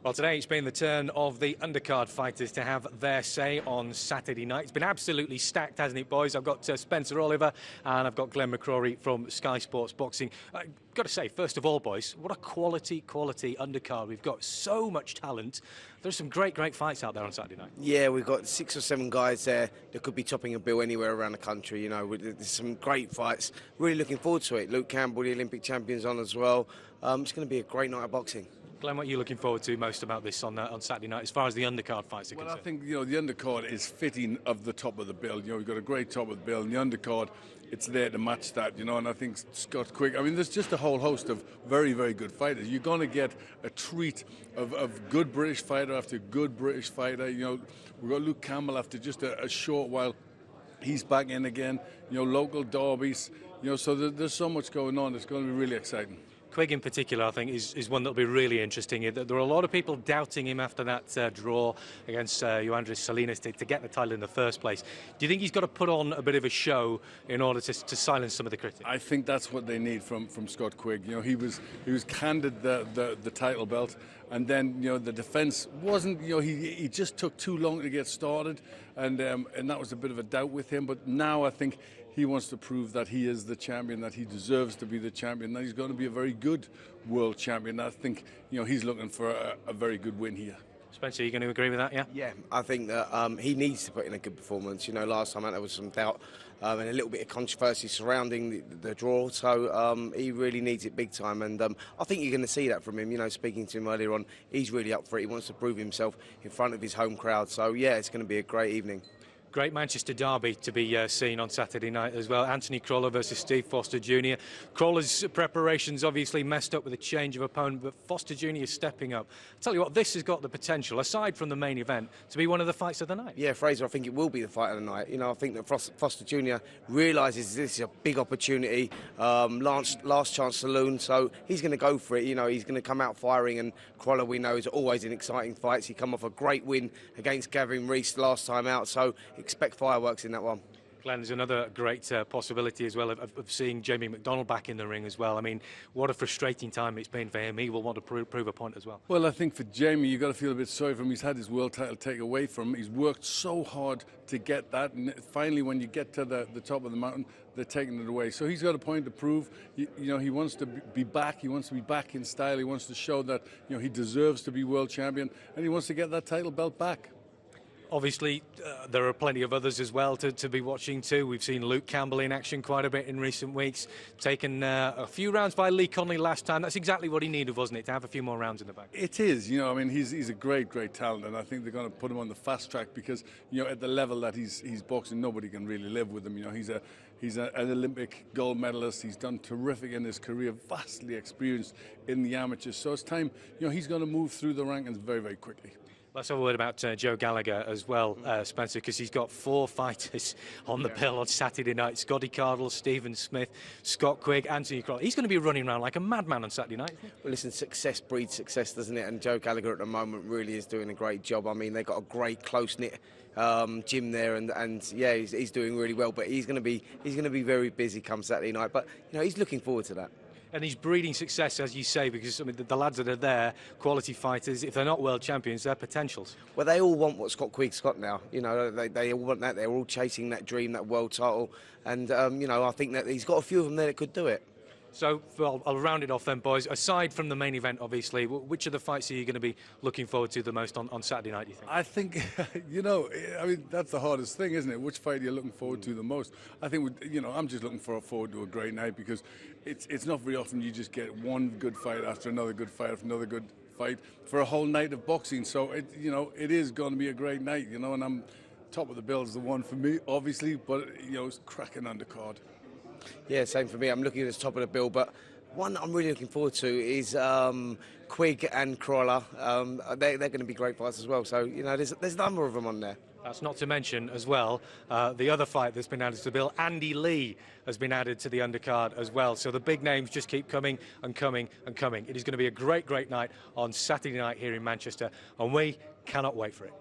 Well, today it's been the turn of the undercard fighters to have their say on Saturday night. It's been absolutely stacked, hasn't it, boys? I've got Spencer Oliver and I've got McCrory from Sky Sports Boxing. I've got to say, first of all, boys, what a quality undercard. We've got so much talent. There's some great fights out there on Saturday night. Yeah, we've got 6 or 7 guys there that could be topping a bill anywhere around the country. You know, there's some great fights. Really looking forward to it. Luke Campbell, the Olympic champion's on as well. It's going to be a great night of boxing. Glenn, what are you looking forward to most about this on Saturday night, as far as the undercard fights are concerned? Well, I think, the undercard is fitting of the top of the bill. We've got a great top of the bill, and the undercard, it's there to match that, and I think Scott Quigg, there's just a whole host of very good fighters. You're going to get a treat of good British fighter after good British fighter. We've got Luke Campbell after just a short while. He's back in again, local derbies, so there's so much going on. It's going to be really exciting. Quigg in particular, I think, is one that will be really interesting. There are a lot of people doubting him after that draw against Joandris Salinas to get the title in the first place. Do you think he's got to put on a bit of a show in order to silence some of the critics? I think that's what they need from Scott Quigg. He was handed the title belt, and then the defence wasn't. He just took too long to get started, and that was a bit of a doubt with him. But now I think he wants to prove that he is the champion, that he deserves to be the champion, that he's going to be a very good world champion. I think he's looking for a very good win here. Spencer, are you going to agree with that, yeah? Yeah, I think that he needs to put in a good performance. Last time out there was some doubt and a little bit of controversy surrounding the draw, so he really needs it big time, and I think you're going to see that from him. Speaking to him earlier on, he's really up for it. He wants to prove himself in front of his home crowd, so yeah, it's going to be a great evening. Great Manchester derby to be seen on Saturday night as well. Anthony Crawler versus Steve Foster Jr. Crawler's preparations obviously messed up with a change of opponent, but Foster Jr. is stepping up. I tell you what, this has got the potential, aside from the main event, to be one of the fights of the night. Yeah, Fraser, I think it will be the fight of the night. I think that Foster Jr. realises this is a big opportunity, last chance saloon, so he's going to go for it. He's going to come out firing, and Crawler, we know, is always in exciting fights. He come off a great win against Gavin Rees last time out, so expect fireworks in that one. Glenn, there's another great possibility as well of seeing Jamie McDonald back in the ring as well. What a frustrating time it's been for him. He will want to prove a point as well. Well, I think for Jamie, you've got to feel a bit sorry for him. He's had his world title taken away from him. He's worked so hard to get that, and finally when you get to the top of the mountain, they're taking it away. So he's got a point to prove. He wants to be back. He wants to be back in style. He wants to show that he deserves to be world champion, and he wants to get that title belt back. Obviously, there are plenty of others as well to be watching too. We've seen Luke Campbell in action quite a bit in recent weeks, taken a few rounds by Lee Conley last time. That's exactly what he needed, wasn't it, to have a few more rounds in the bag? It is. He's a great talent, and I think they're going to put him on the fast track because, at the level that he's boxing, nobody can really live with him. He's an Olympic gold medalist. He's done terrific in his career, vastly experienced in the amateurs. So it's time, he's going to move through the rankings very quickly. Let's have a word about Joe Gallagher as well, Spencer, because he's got 4 fighters on the bill on Saturday night. Scotty Cardle, Stephen Smith, Scott Quigg, Anthony Crawler. He's going to be running around like a madman on Saturday night, isn't he? Well, listen, success breeds success, doesn't it? And Joe Gallagher at the moment really is doing a great job. They've got a great close-knit gym there, and yeah, he's doing really well. But he's going to be very busy come Saturday night. But he's looking forward to that. And he's breeding success, as you say, because the lads that are there, quality fighters, if they're not world champions, they're potentials. Well, they all want what Scott Quigg's got now. They all want that. They're all chasing that dream, that world title. And, I think that he's got a few of them there that could do it. So, well, I'll round it off then, boys. Aside from the main event, obviously, which of the fights are you going to be looking forward to the most on Saturday night, do you think? I think, that's the hardest thing, isn't it? Which fight are you looking forward to the most? I think, I'm just looking forward to a great night because it's not very often you just get one good fight after another good fight after another good fight for a whole night of boxing. So, it is going to be a great night, and I'm top of the bill is the one for me, obviously, but, it's cracking undercard. Yeah, same for me. I'm looking at the top of the bill, but one I'm really looking forward to is Quigg and Crawler. They're going to be great fights as well. So, there's a number of them on there. That's not to mention as well the other fight that's been added to the bill. Andy Lee has been added to the undercard as well. So the big names just keep coming and coming and coming. It is going to be a great night on Saturday night here in Manchester, and we cannot wait for it.